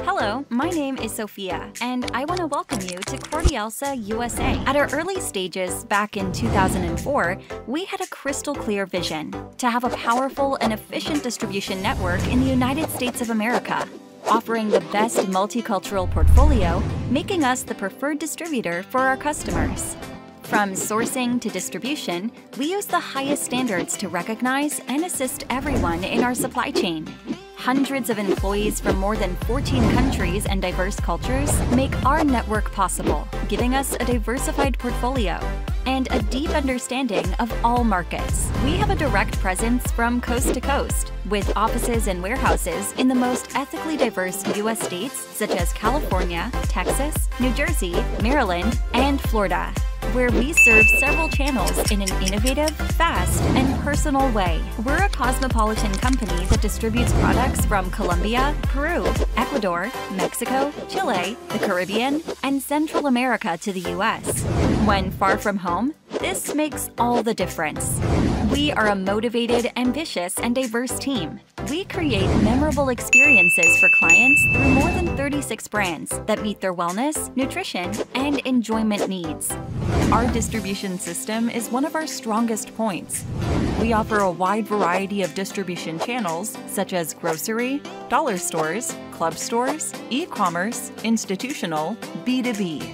Hello, my name is Sophia, and I want to welcome you to Cordialsa USA. At our early stages back in 2004, we had a crystal clear vision to have a powerful and efficient distribution network in the United States of America, offering the best multicultural portfolio, making us the preferred distributor for our customers. From sourcing to distribution, we use the highest standards to recognize and assist everyone in our supply chain. Hundreds of employees from more than 14 countries and diverse cultures make our network possible, giving us a diversified portfolio and a deep understanding of all markets. We have a direct presence from coast to coast, with offices and warehouses in the most ethically diverse U.S. states such as California, Texas, New Jersey, Maryland, and Florida, where we serve several channels in an innovative, fast, and personal way. We're a cosmopolitan company that distributes products from Colombia, Peru, Ecuador, Mexico, Chile, the Caribbean, and Central America to the US. When far from home, this makes all the difference. We are a motivated, ambitious, and diverse team. We create memorable experiences for clients through more than 36 brands that meet their wellness, nutrition, and enjoyment needs. Our distribution system is one of our strongest points. We offer a wide variety of distribution channels such as grocery, dollar stores, club stores, e-commerce, institutional, B2B.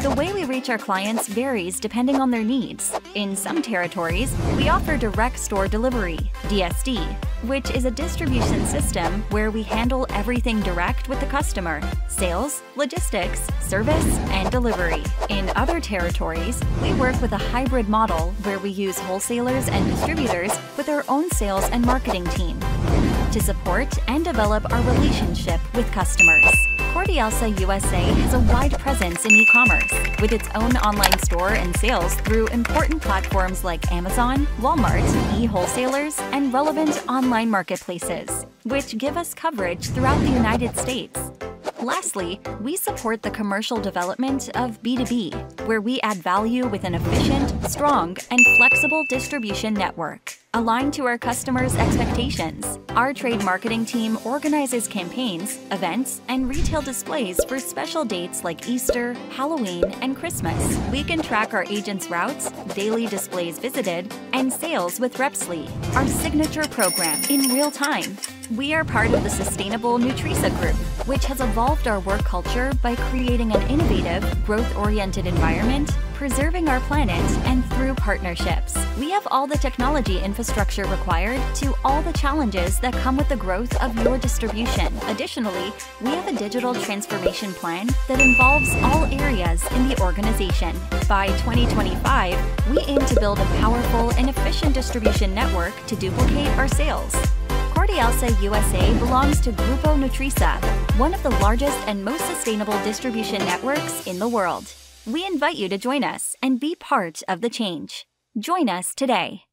The way we reach our clients varies depending on their needs. In some territories, we offer direct store delivery, DSD, which is a distribution system where we handle everything direct with the customer: sales, logistics, service, and delivery. In other territories, we work with a hybrid model where we use wholesalers and distributors with our own sales and marketing team to support and develop our relationship with customers. Cordialsa USA has a wide presence in e-commerce, with its own online store and sales through important platforms like Amazon, Walmart, e-wholesalers, and relevant online marketplaces, which give us coverage throughout the United States. Lastly, we support the commercial development of B2B, where we add value with an efficient, strong, and flexible distribution network aligned to our customers' expectations. Our trade marketing team organizes campaigns, events, and retail displays for special dates like Easter, Halloween, and Christmas. We can track our agents' routes, daily displays visited, and sales with Repsly, our signature program, in real time. We are part of the Sustainable Nutrisa Group, which has evolved our work culture by creating an innovative, growth-oriented environment, preserving our planet, and through partnerships. We have all the technology infrastructure required to all the challenges that come with the growth of your distribution. Additionally, we have a digital transformation plan that involves all areas in the organization. By 2025, we aim to build a powerful and efficient distribution network to duplicate our sales. Cordialsa USA belongs to Grupo Nutrisa, one of the largest and most sustainable distribution networks in the world. We invite you to join us and be part of the change. Join us today.